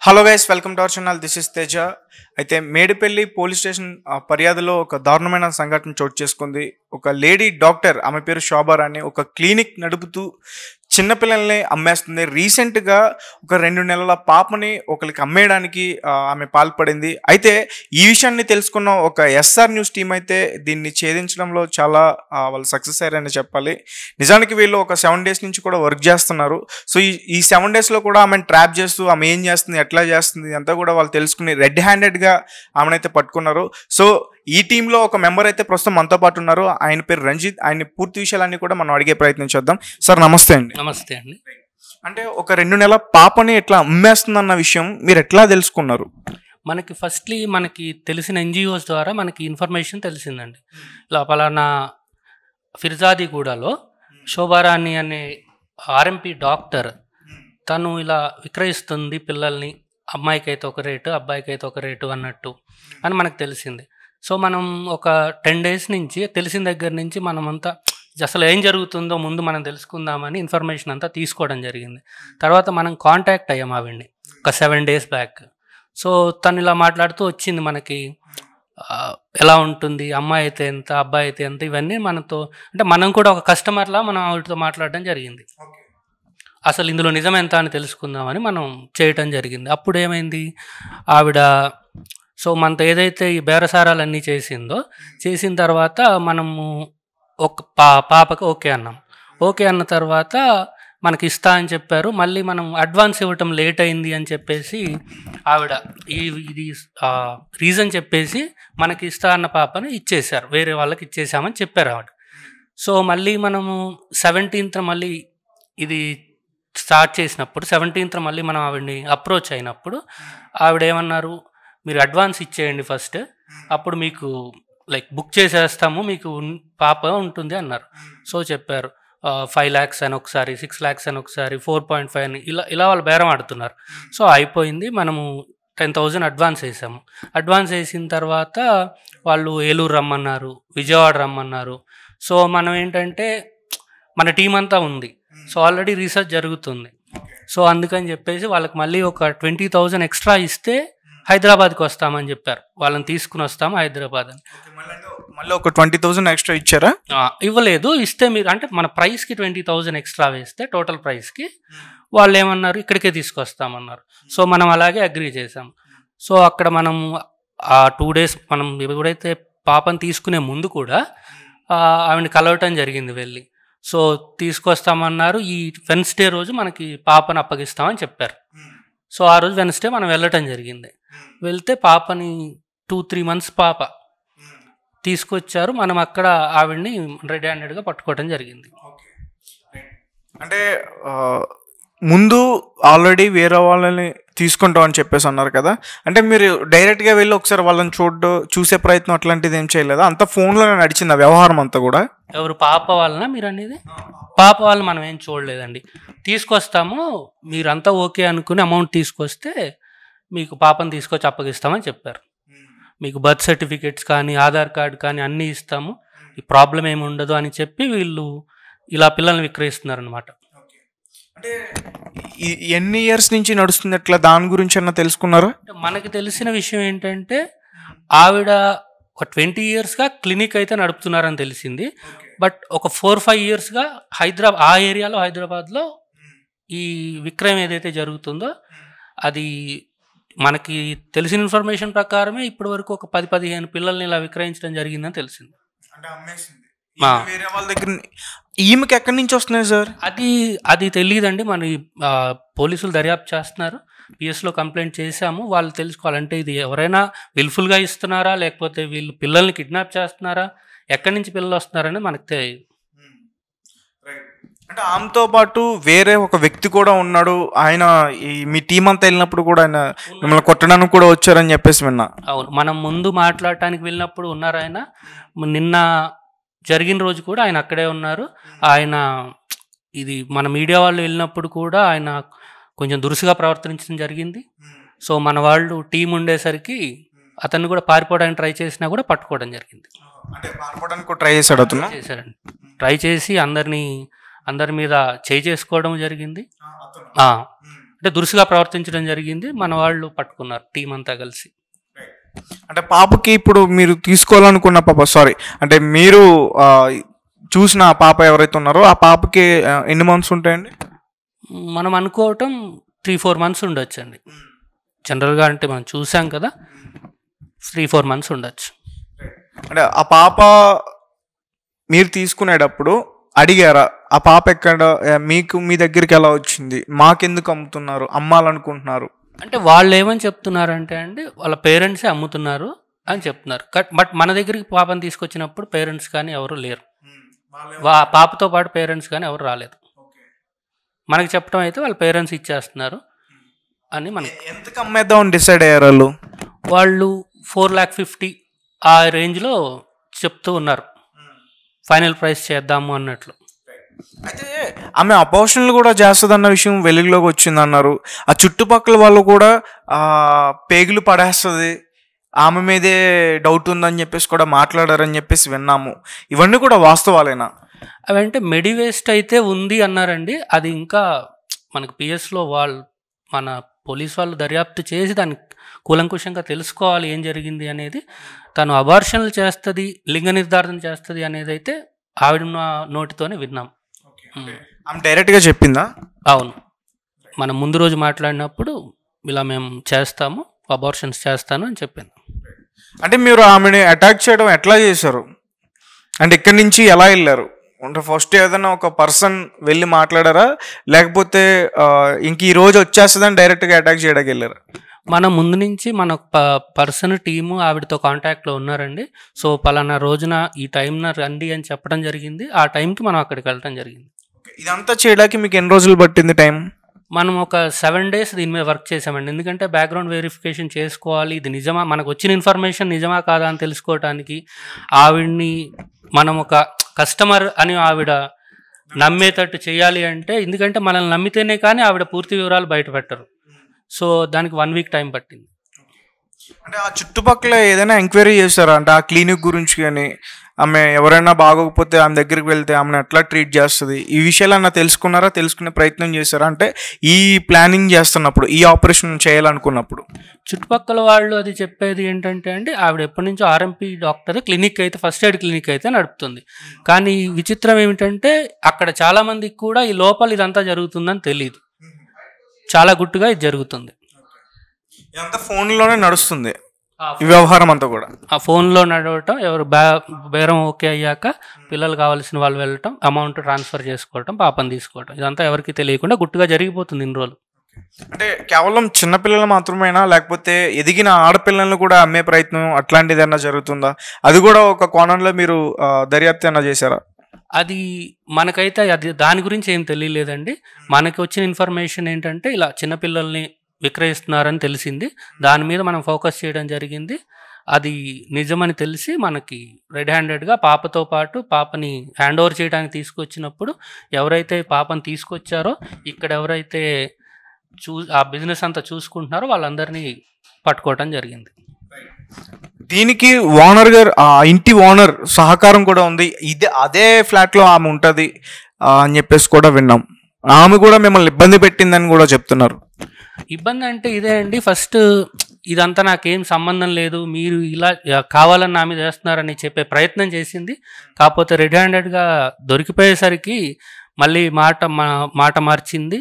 Hello guys, welcome to our channel. This is Teja. అయితే Medipalli police station ఫిర్యాదులో ఒక దారుణమైన సంఘటన చోటు చేసుకుంది. ఒక లేడీ డాక్టర్, ఆమె పేరు శోభారాణి, ఒక క్లినిక్ నడుపుతూ చిన్నపిల్లల్ని అమ్మేస్తుంది. రీసెంట్గా ఒక 2 నెలల పాపని ఒకరికి అమ్మేయడానికి ఆమె పాల్పడింది. అయితే ఈ విషయాన్ని తెలుసుకున్న ఒక ఎస్ఆర్ న్యూస్ టీం అయితే దీన్ని ఛేదించడంలో చాలా వాళ్ళు సక్సెస్ అయ్యారని చెప్పాలి. నిజానికి వీళ్ళు ఒక 7 days నుంచి కూడా వర్క్ చేస్తున్నారు. సో ఈ 7 daysలో కూడా ఆమెను ట్రాప్ చేస్తూ ఆమె ఏం చేస్తుంది, ఎట్లా చేస్తుంది అంతా కూడా వాళ్ళు తెలుసుకుని రెడ్ హ్యాండెడ్గా ఆమెనైతే పట్టుకున్నారు. సో ఈ టీంలో ఒక మెంబర్ అయితే ప్రస్తుతం మనతో పాటు ఉన్నారు. ఆయన పేరు రంజిత్. ఆయన పూర్తి విషయాలన్నీ కూడా మనం అడిగే ప్రయత్నం చేద్దాం. సార్ నమస్తే అండి. నమస్తే అండి. అంటే ఒక 2 నెలల పాపని ఎట్లా అమ్మేస్తుందన్న విషయం మీరు ఎట్లా తెలుసుకున్నారు? మనకి తెలిసిన ఎన్జిఓస్ ద్వారా మనకి ఇన్ఫర్మేషన్ తెలిసిందండి. ఇలా పలానా ఫిర్జాదిగూడలో శోభారాణి అనే ఆర్ఎంపీ డాక్టర్ తను ఇలా విక్రయిస్తుంది పిల్లల్ని. అమ్మాయికి అయితే ఒక రేటు, అబ్బాయికి అయితే ఒక రేటు అన్నట్టు అని మనకు తెలిసింది. సో మనం ఒక 10 days నుంచి తెలిసిన దగ్గర నుంచి మనమంతా అసలు ఏం జరుగుతుందో ముందు మనం తెలుసుకుందామని ఇన్ఫర్మేషన్ అంతా తీసుకోవడం జరిగింది. తర్వాత మనం కాంటాక్ట్ అయ్యాం ఆవిడ్ని ఒక 7 days బ్యాక్. సో తను ఇలా మాట్లాడుతూ వచ్చింది మనకి, ఎలా ఉంటుంది, అమ్మాయి అయితే ఎంత, అబ్బాయి అయితే ఎంత, ఇవన్నీ మనతో, అంటే మనం కూడా ఒక కస్టమర్లా మనం ఆవిడతో మాట్లాడడం జరిగింది. అసలు ఇందులో నిజం ఎంత అని తెలుసుకుందామని మనం చేయటం జరిగింది. అప్పుడు ఏమైంది, ఆవిడ సో మనతో ఏదైతే ఈ బేరసారాలన్నీ చేసిన తర్వాత మనము ఒక పాపకి ఓకే అన్నాం. ఓకే అన్న తర్వాత మనకి ఇస్తా అని చెప్పారు. మళ్ళీ మనం అడ్వాన్స్ ఇవ్వటం లేట్ అయింది అని చెప్పేసి ఆవిడ ఇది రీజన్ చెప్పేసి మనకి ఇస్తా అన్న పాపని ఇచ్చేసారు, వేరే వాళ్ళకి ఇచ్చేసామని చెప్పారు ఆవిడ. సో మళ్ళీ మనము 17th మళ్ళీ ఇది స్టార్ట్ చేసినప్పుడు 17th మళ్ళీ మనం ఆవిడని అప్రోచ్ అయినప్పుడు ఆవిడ ఏమన్నారు, మీరు అడ్వాన్స్ ఇచ్చేయండి ఫస్ట్, అప్పుడు మీకు బుక్ చేసేస్తాము, మీకు పాప ఉంటుంది అన్నారు. సో చెప్పారు 5 lakhs అని ఒకసారి, 6 lakhs అని ఒకసారి, 4.5 అని ఇలా వాళ్ళు బేరం ఆడుతున్నారు. సో అయిపోయింది. మనము 10,000 అడ్వాన్స్ వేసాము. అడ్వాన్స్ వేసిన తర్వాత వాళ్ళు ఏలూరు రమ్మన్నారు, విజయవాడ రమ్మన్నారు. సో మనం ఏంటంటే మన టీం అంతా ఉంది, సో ఆల్రెడీ రీసెర్చ్ జరుగుతుంది. సో అందుకని చెప్పేసి వాళ్ళకి మళ్ళీ ఒక 20,000 ఎక్స్ట్రా ఇస్తే హైదరాబాద్కి వస్తామని చెప్పారు. వాళ్ళని తీసుకుని వస్తాము హైదరాబాద్ అని. మళ్ళీ ఒక 20,000 ఎక్స్ట్రా ఇచ్చారా? ఇవ్వలేదు. ఇస్తే మీరు అంటే మన ప్రైస్కి 20,000 ఎక్స్ట్రా వేస్తే టోటల్ ప్రైస్కి వాళ్ళు ఏమన్నారు, ఇక్కడికే తీసుకొస్తామన్నారు. సో మనం అలాగే అగ్రీ చేసాము. సో అక్కడ మనం ఆ 2 days మనం ఎప్పుడైతే పాపని తీసుకునే ముందు కూడా ఆవిడని కలవటం జరిగింది వెళ్ళి. సో తీసుకొస్తామన్నారు. ఈ వెన్స్డే రోజు మనకి పాపను అప్పగిస్తామని చెప్పారు. సో ఆ రోజు వెన్స్డే మనం వెళ్ళటం జరిగింది. వెళ్తే పాపని 2-3 months పాప తీసుకొచ్చారు. మనం అక్కడ ఆవిడ్ని రెడ్ హ్యాండెడ్గా పట్టుకోవడం జరిగింది. అంటే ముందు ఆల్రెడీ వేరే వాళ్ళని తీసుకుంటాం అని చెప్పేసి అన్నారు కదా, అంటే మీరు డైరెక్ట్గా వెళ్ళి ఒకసారి వాళ్ళని చూసే ప్రయత్నం అట్లాంటిది ఏం చేయలేదా? అంతా ఫోన్లోనే నడిచింది వ్యవహారం అంతా కూడా? ఎవరు, పాప వాళ్ళనా మీరు అనేది? పాప వాళ్ళు మనం ఏం చూడలేదండి. తీసుకొస్తాము, మీరంతా ఓకే అనుకుని అమౌంట్ తీసుకొస్తే మీకు పాపను తీసుకొచ్చి అప్పగిస్తామని చెప్పారు. మీకు బర్త్ సర్టిఫికేట్స్ కానీ ఆధార్ కార్డు కానీ అన్నీ ఇస్తాము, ఈ ప్రాబ్లం ఏమి ఉండదు అని చెప్పి వీళ్ళు ఇలా పిల్లల్ని విక్రయిస్తున్నారు అనమాట. అంటే ఎన్ని ఇయర్స్ నుంచి నడుస్తుంది అట్లా, దాని గురించి అన్న తెలుసుకున్నారా? మనకి తెలిసిన విషయం ఏంటంటే ఆవిడ ఒక 20 yearsగా క్లినిక్ అయితే నడుపుతున్నారని తెలిసింది. బట్ ఒక 4-5 yearsగా ఆ ఏరియాలో హైదరాబాద్లో ఈ విక్రయం ఏదైతే జరుగుతుందో అది మనకి తెలిసిన ఇన్ఫర్మేషన్ ప్రకారమే ఇప్పటి వరకు ఒక 10-15 పిల్లల్ని ఇలా విక్రయించడం జరిగిందని తెలిసింది. వేరే వాళ్ళ దగ్గర ఈమెకి ఎక్కడి నుంచి వస్తున్నాయి సార్? అది తెలియదండి. మన పోలీసులు దర్యాప్తు చేస్తున్నారు. పిఎస్లో కంప్లైంట్ చేశాము. వాళ్ళు తెలుసుకోవాలంటే ఇది ఎవరైనా విల్ఫుల్గా ఇస్తున్నారా, లేకపోతే వీళ్ళు పిల్లల్ని కిడ్నాప్ చేస్తున్నారా, ఎక్కడి నుంచి పిల్లలు వస్తున్నారని మనకు తెలియదు. అంటే ఆమెతో పాటు వేరే ఒక వ్యక్తి కూడా ఉన్నాడు. ఆయన మీ టీం అంతా వెళ్ళినప్పుడు కూడా ఆయన మిమ్మల్ని కొట్టడానికి కూడా వచ్చారని చెప్పేసి విన్నా. అవును, మనం ముందు మాట్లాడటానికి వెళ్ళినప్పుడు ఉన్నారు ఆయన. నిన్న జరిగిన రోజు కూడా ఆయన అక్కడే ఉన్నారు. ఆయన ఇది మన మీడియా వాళ్ళు వెళ్ళినప్పుడు కూడా ఆయన కొంచెం దురుసుగా ప్రవర్తించడం జరిగింది. సో మన వాళ్ళు టీం ఉండేసరికి అతన్ని కూడా పారిపోవడానికి ట్రై చేసినా కూడా పట్టుకోవడం జరిగింది. అంటే పారిపోవడానికి కూడా ట్రై చేశాడు అతను? చేశాడండి. ట్రై చేసి అందరి మీద చేసుకోవడం జరిగింది. అంటే దురుసుగా ప్రవర్తించడం జరిగింది. మన వాళ్ళు పట్టుకున్నారు టీం అంతా కలిసి. అంటే పాపకి ఇప్పుడు మీరు తీసుకోవాలనుకున్న పాప, సారీ, అంటే మీరు చూసిన ఆ పాప ఎవరైతే ఉన్నారో ఆ పాపకి ఎన్ని మంత్స్ ఉంటాయండి? మనం అనుకోవటం 3-4 మంత్స్ ఉండొచ్చండి. జనరల్గా అంటే మనం చూసాం కదా, 3-4 మంత్స్ ఉండొచ్చు. అంటే ఆ పాప మీరు తీసుకునేటప్పుడు అడిగారా ఆ పాప ఎక్కడ, మీకు మీ దగ్గరికి ఎలా వచ్చింది, మాకెందుకు అమ్ముతున్నారు, అమ్మాలనుకుంటున్నారు? అంటే వాళ్ళు ఏమని చెప్తున్నారంటే అండి, వాళ్ళ పేరెంట్సే అమ్ముతున్నారు అని చెప్తున్నారు. బట్ మన దగ్గరికి పాపని తీసుకొచ్చినప్పుడు పేరెంట్స్ కానీ ఎవరు లేరు. పాపతో పాటు పేరెంట్స్ కానీ ఎవరు రాలేదు. మనకి చెప్పడం అయితే వాళ్ళ పేరెంట్స్ ఇచ్చేస్తున్నారు అని. మనకి ఎంతకు అమ్మేద్దామని డిసైడ్ అయ్యారు వాళ్ళు 4,50,000 ఆ రేంజ్లో చెప్తూ ఉన్నారు, ఫైనల్ ప్రైస్ చేద్దాము అన్నట్లు. అయితే ఆమె అబార్షన్లు కూడా చేస్తుందన్న విషయం వెలుగులోకి వచ్చింది అన్నారు. ఆ చుట్టుపక్కల వాళ్ళు కూడా పేగులు పడేస్తుంది, ఆమె మీదే డౌట్ ఉందని చెప్పేసి కూడా మాట్లాడారని చెప్పేసి విన్నాము. ఇవన్నీ కూడా వాస్తవాలేనా? అవంటే మెడి వేస్ట్ అయితే ఉంది అన్నారండి. అది ఇంకా మనకు పిఎస్లో మన పోలీస్ వాళ్ళు దర్యాప్తు చేసి దాన్ని కూలంకుషంగా తెలుసుకోవాలి ఏం జరిగింది అనేది. తను అబార్షన్లు చేస్తుంది, లింగ నిర్ధారణ చేస్తుంది అనేది అయితే ఆవిడ నోటితోనే విన్నాం. ఆమె డైరెక్ట్గా చెప్పిందా? అవును, మనం ముందు రోజు మాట్లాడినప్పుడు ఇలా మేము చేస్తాము, అబార్షన్స్ చేస్తాను అని చెప్పింది. అంటే మీరు ఆమెని అటాక్ చేయడం ఎట్లా చేశారు? అంటే ఇక్కడి నుంచి ఎలా వెళ్ళారు? అంటే ఫస్ట్ ఏదైనా ఒక పర్సన్ వెళ్ళి మాట్లాడారా, లేకపోతే ఇంక ఈ రోజు వచ్చేస్తుందని డైరెక్ట్గా అటాక్ చేయడానికి వెళ్ళారా? మన ముందు నుంచి మన పర్సన్ టీము ఆవిడతో కాంటాక్ట్లో ఉన్నారండి. సో పలానా రోజున ఈ టైంన రండి అని చెప్పడం జరిగింది. ఆ టైంకి మనం అక్కడికి వెళ్ళడం జరిగింది. ఇదంతా చేయడానికి మీకు ఎన్ని రోజులు పట్టింది టైం? మనం ఒక 7 days దీని మీద వర్క్ చేసామండి. ఎందుకంటే బ్యాక్గ్రౌండ్ వెరిఫికేషన్ చేసుకోవాలి, ఇది నిజమా, మనకు వచ్చిన ఇన్ఫర్మేషన్ నిజమా కాదా అని తెలుసుకోవటానికి. ఆవిడ్ని మనం ఒక కస్టమర్ అని ఆవిడ నమ్మేటట్టు చేయాలి అంటే, ఎందుకంటే మనల్ని నమ్మితేనే కానీ ఆవిడ పూర్తి వివరాలు బయట పెట్టరు. సో దానికి 1 week టైం పట్టింది. అంటే ఆ చుట్టుపక్కల ఏదైనా ఎంక్వైరీ చేస్తారా? అంటే ఆ క్లినిక్ గురించి కానీ, ఆమె ఎవరైనా బాగోకపోతే ఆమె దగ్గరికి వెళ్తే ఆమెను ఎట్లా ట్రీట్ చేస్తుంది, ఈ విషయాలన్నా తెలుసుకున్నారా, తెలుసుకునే ప్రయత్నం చేస్తారా? అంటే ఈ ప్లానింగ్ చేస్తున్నప్పుడు, ఈ ఆపరేషన్ చేయాలనుకున్నప్పుడు చుట్టుపక్కల వాళ్ళు అది చెప్పేది ఏంటంటే అండి, ఆవిడ ఎప్పటి నుంచో ఆర్ఎంపీ డాక్టర్ క్లినిక్ అయితే, ఫస్ట్ ఎయిడ్ క్లినిక్ అయితే నడుపుతుంది. కానీ విచిత్రం ఏమిటంటే అక్కడ చాలామందికి కూడా ఈ లోపల ఇదంతా జరుగుతుందని తెలియదు. చాలా గుట్టుగా ఇది జరుగుతుంది. ఇదంతా ఫోన్లోనే నడుస్తుంది ఈ వ్యవహారం అంతా కూడా. ఆ ఫోన్లో నడవటం, ఎవరు బేరం ఓకే అయ్యాక పిల్లలు కావాల్సిన వాళ్ళు వెళ్ళటం, అమౌంట్ ట్రాన్స్ఫర్ చేసుకోవటం, పాపని తీసుకోవటం, ఇదంతా ఎవరికి తెలియకుండా గుట్టుగా జరిగిపోతుంది ఇన్ని రోజులు. అంటే కేవలం చిన్నపిల్లలు మాత్రమేనా, లేకపోతే ఎదిగిన ఆడపిల్లలను కూడా అమ్మే ప్రయత్నం అట్లాంటిది ఏమన్నా జరుగుతుందా? అది కూడా ఒక కోణంలో మీరు దర్యాప్తు ఏమన్నా చేశారా? అది మనకైతే దాని గురించి ఏం తెలియలేదండి. మనకి వచ్చిన ఇన్ఫర్మేషన్ ఏంటంటే ఇలా చిన్నపిల్లల్ని విక్రయిస్తున్నారని తెలిసింది. దాని మీద మనం ఫోకస్ చేయడం జరిగింది. అది నిజమని తెలిసి మనకి రెడ్ హ్యాండెడ్గా పాపతో పాటు పాపని హ్యాండ్ ఓవర్ చేయడానికి తీసుకొచ్చినప్పుడు ఎవరైతే పాపని తీసుకొచ్చారో, ఇక్కడ ఎవరైతే ఆ బిజినెస్ అంతా చూసుకుంటున్నారో వాళ్ళందరినీ పట్టుకోవటం జరిగింది. దీనికి ఓనర్ గారు, ఆ ఇంటి ఓనర్ సహకారం కూడా ఉంది. అదే ఫ్లాట్లో ఆమె ఉంటుంది అని చెప్పేసి కూడా విన్నాం. ఆమె కూడా మిమ్మల్ని ఇబ్బంది పెట్టిందని కూడా చెప్తున్నారు. ఇబ్బంది అంటే ఇదే అండి, ఫస్ట్ ఇదంతా నాకేం సంబంధం లేదు, మీరు ఇలా కావాలని నా మీద చేస్తున్నారని చెప్పే ప్రయత్నం చేసింది. కాకపోతే రెడ్ హ్యాండెడ్గా దొరికిపోయేసరికి మళ్ళీ మాట మార్చింది.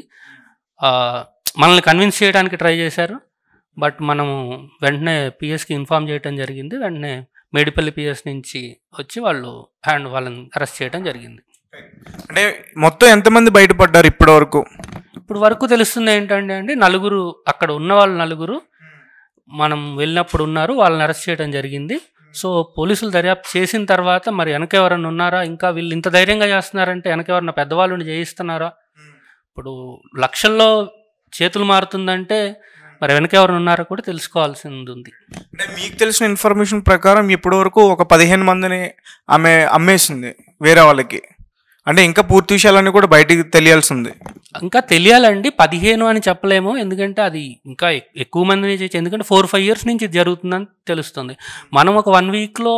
మనల్ని కన్విన్స్ చేయడానికి ట్రై చేశారు. బట్ మనము వెంటనే పిఎస్కి ఇన్ఫామ్ చేయడం జరిగింది. వెంటనే మేడిపల్లి పిఎస్ నుంచి వచ్చి వాళ్ళని అరెస్ట్ చేయడం జరిగింది. అంటే మొత్తం ఎంతమంది బయటపడ్డారు ఇప్పటి వరకు? ఇప్పుడు వరకు తెలుస్తుంది ఏంటంటే అండి, 4 అక్కడ ఉన్న వాళ్ళు 4 మనం వెళ్ళినప్పుడు ఉన్నారు, వాళ్ళని అరెస్ట్ చేయడం జరిగింది. సో పోలీసులు దర్యాప్తు చేసిన తర్వాత మరి వెనక ఎవరన్నా ఉన్నారా, ఇంకా వీళ్ళు ఇంత ధైర్యంగా చేస్తున్నారంటే వెనక ఎవరన్నా పెద్దవాళ్ళని చేయిస్తున్నారా? ఇప్పుడు లక్షల్లో చేతులు మారుతుందంటే మరి వెనక ఎవరు ఉన్నారో కూడా తెలుసుకోవాల్సింది ఉంది. అంటే మీకు తెలిసిన ఇన్ఫర్మేషన్ ప్రకారం ఇప్పటి వరకు ఒక 15 మందిని ఆమె అమ్మేసింది వేరే వాళ్ళకి. అంటే ఇంకా పూర్తి విషయాలన్నీ కూడా బయటికి తెలియాల్సింది. ఇంకా తెలియాలండి, 15 అని చెప్పలేము, ఎందుకంటే అది ఇంకా ఎక్కువ మందిని చేయొచ్చు. ఎందుకంటే 4-5 years నుంచి జరుగుతుందని తెలుస్తుంది. మనం ఒక 1 weekలో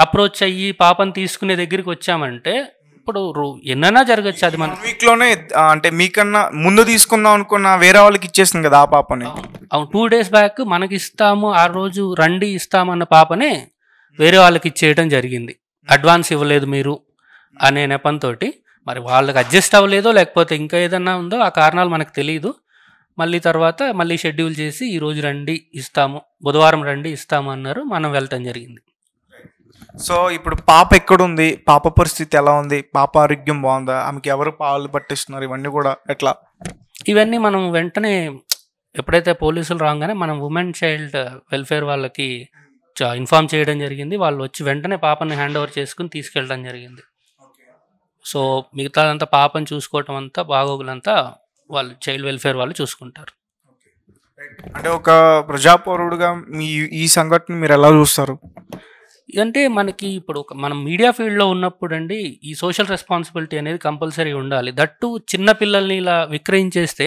అప్రోచ్ అయ్యి పాపని తీసుకునే దగ్గరికి వచ్చామంటే, ఇప్పుడు ఎన్నైనా జరగచ్చు. అది మన వీక్ లోనే అంటే మీకన్నా ముందు తీసుకుందాం అనుకున్న వేరే వాళ్ళకి ఇచ్చేసింది కదా ఆ పాపని. అవును 2 days బ్యాక్ మనకి ఇస్తాము ఆ రోజు రండి ఇస్తామన్న పాపనే వేరే వాళ్ళకి ఇచ్చేయడం జరిగింది. అడ్వాన్స్ ఇవ్వలేదు మీరు అనే నెపంతో. మరి వాళ్ళకి అడ్జస్ట్ అవ్వలేదో లేకపోతే ఇంకా ఏదన్నా ఉందో ఆ కారణాలు మనకు తెలియదు. మళ్ళీ తర్వాత మళ్ళీ షెడ్యూల్ చేసి ఈరోజు రండి ఇస్తాము, బుధవారం రండి ఇస్తాము అన్నారు. మనం వెళ్ళటం జరిగింది. సో ఇప్పుడు పాప ఎక్కడుంది, పాప పరిస్థితి ఎలా ఉంది, పాప ఆరోగ్యం బాగుందా, ఆమెకి ఎవరు పాలు పట్టిస్తున్నారు, ఇవన్నీ కూడా ఎట్లా? ఇవన్నీ మనం వెంటనే ఎప్పుడైతే పోలీసులు రాగానే మనం ఉమెన్ చైల్డ్ వెల్ఫేర్ వాళ్ళకి ఇన్ఫార్మ్ చేయడం జరిగింది. వాళ్ళు వచ్చి వెంటనే పాపని హ్యాండ్ ఓవర్ చేసుకుని తీసుకెళ్ళడం జరిగింది. సో మిగతాదంతా పాపని చూసుకోవటం అంతా బాగోగులంతా వాళ్ళు చైల్డ్ వెల్ఫేర్ వాళ్ళు చూసుకుంటారు. అంటే ఒక ప్రజాపౌరుడుగా మీ ఈ సంఘటన మీరు ఎలా చూస్తారు? అంటే మనకి ఇప్పుడు మనం మీడియా ఫీల్డ్లో ఉన్నప్పుడు అండి ఈ సోషల్ రెస్పాన్సిబిలిటీ అనేది కంపల్సరీ ఉండాలి. దట్టు చిన్న పిల్లల్ని ఇలా విక్రయించేస్తే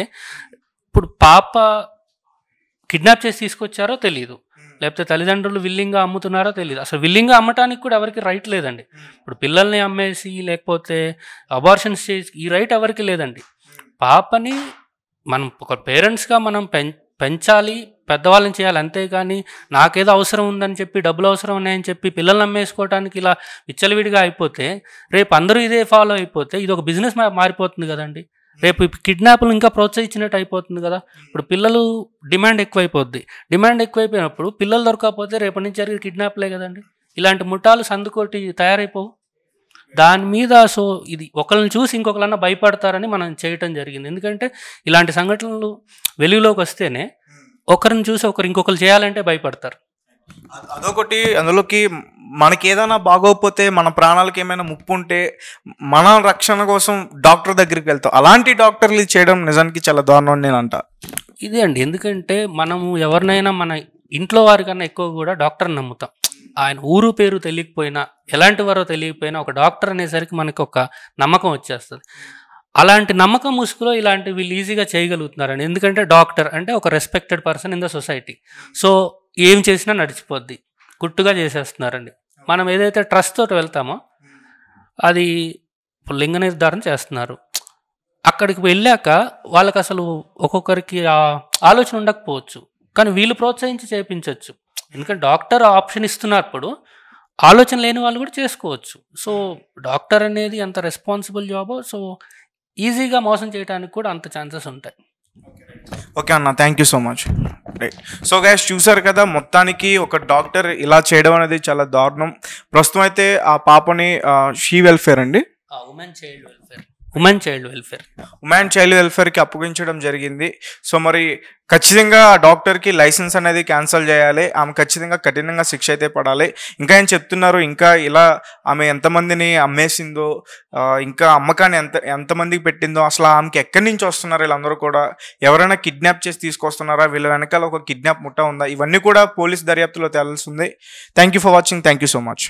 ఇప్పుడు పాప కిడ్నాప్ చేసి తీసుకొచ్చారో తెలియదు, లేకపోతే తల్లిదండ్రులు విల్లింగ్గా అమ్ముతున్నారో తెలియదు. అసలు విల్లింగ్గా అమ్మటానికి కూడా ఎవరికి రైట్ లేదండి. ఇప్పుడు పిల్లల్ని అమ్మేసి లేకపోతే అబార్షన్స్ చేసి ఈ రైట్ ఎవరికి లేదండి. పాపని మనం ఒక పేరెంట్స్గా మనం పెంచాలి, పెద్దవాళ్ళని చేయాలి. అంతేగాని నాకేదో అవసరం ఉందని చెప్పి డబ్బులు అవసరం ఉన్నాయని చెప్పి పిల్లల్ని అమ్మేసుకోవడానికి ఇలా విచ్చలవిడిగా అయిపోతే రేపు అందరూ ఇదే ఫాలో అయిపోతే ఇది ఒక బిజినెస్ మారిపోతుంది కదండి. రేపు కిడ్నాప్లు ఇంకా ప్రోత్సహించినట్టు అయిపోతుంది కదా. ఇప్పుడు పిల్లలు డిమాండ్ ఎక్కువైపోద్ది. డిమాండ్ ఎక్కువైపోయినప్పుడు పిల్లలు దొరకకపోతే రేపటి నుంచి జరిగే కిడ్నాప్లే కదండి. ఇలాంటి ముఠాలు సందుకోటి తయారైపోవు. దాని మీద సో ఇది ఒకరిని చూసి ఇంకొకరన్నా భయపడతారని మనం చేయటం జరిగింది. ఎందుకంటే ఇలాంటి సంఘటనలు వెలుగులోకి వస్తేనే ఒకరిని చూసి ఇంకొకరు చేయాలంటే భయపడతారు. అదొకటి. అందులోకి మనకి ఏదైనా బాగోకపోతే మన ప్రాణాలకు ఏమైనా ముప్పు ఉంటే మన రక్షణ కోసం డాక్టర్ దగ్గరికి వెళ్తాం. అలాంటి డాక్టర్లు చేయడం నిజానికి చాలా దారుణం నేను అంట. ఇదే అండి, ఎందుకంటే మనము ఎవరినైనా మన ఇంట్లో వారికన్నా ఎక్కువ కూడా డాక్టర్ని నమ్ముతాం. ఆయన ఊరు పేరు తెలియకపోయినా ఎలాంటి వారో తెలియకపోయినా ఒక డాక్టర్ అనేసరికి మనకు ఒక నమ్మకం వచ్చేస్తుంది. అలాంటి నమ్మకం ముసుగులో ఇలాంటి వీళ్ళు ఈజీగా చేయగలుగుతున్నారండి. ఎందుకంటే డాక్టర్ అంటే ఒక respected person in the society. So ఏం చేసినా నడిచిపోద్ది, గుట్టుగా చేసేస్తున్నారండి. మనం ఏదైతే ట్రస్ట్ తోటి వెళ్తామో అది లింగ నిర్ధారణ చేస్తున్నారు. అక్కడికి వెళ్ళాక వాళ్ళకి అసలు ఒక్కొక్కరికి ఆలోచన ఉండకపోవచ్చు, కానీ వీళ్ళు ప్రోత్సహించి చేయించవచ్చు. ఎందుకంటే డాక్టర్ ఆప్షన్ ఇస్తున్నప్పుడు ఆలోచన లేని వాళ్ళు కూడా చేసుకోవచ్చు. సో డాక్టర్ అనేది అంత రెస్పాన్సిబుల్ జాబో, సో ఈజీగా మోసం చేయడానికి కూడా అంత ఛాన్సెస్ ఉంటాయి. ఓకే అన్న, thank you so much. Right. So guys చూసారు కదా, మొత్తానికి ఒక డాక్టర్ ఇలా చేయడం అనేది చాలా దారుణం. ప్రస్తుతం అయితే ఆ పాపని షీ వెల్ఫేర్ అండి, ఉమెన్ చైల్డ్ వెల్ఫేర్కి అప్పగించడం జరిగింది. సో మరి ఖచ్చితంగా ఆ డాక్టర్కి లైసెన్స్ అనేది క్యాన్సిల్ చేయాలి. ఆమె ఖచ్చితంగా కఠినంగా శిక్ష అయితే పడాలి. ఇంకా ఏం చెప్తున్నారు, ఇంకా ఇలా ఆమె ఎంతమందిని అమ్మేసిందో, ఇంకా అమ్మకాన్ని ఎంతమందికి పెట్టిందో, అసలు ఆమెకి ఎక్కడి నుంచి వస్తున్నారు వీళ్ళందరూ కూడా, ఎవరైనా కిడ్నాప్ చేసి తీసుకొస్తున్నారా, వీళ్ళ వెనకాల ఒక కిడ్నాప్ ముఠా ఉందా, ఇవన్నీ కూడా పోలీస్ దర్యాప్తులో తేలాల్సి ఉంది. Thank you for watching. Thank you so much.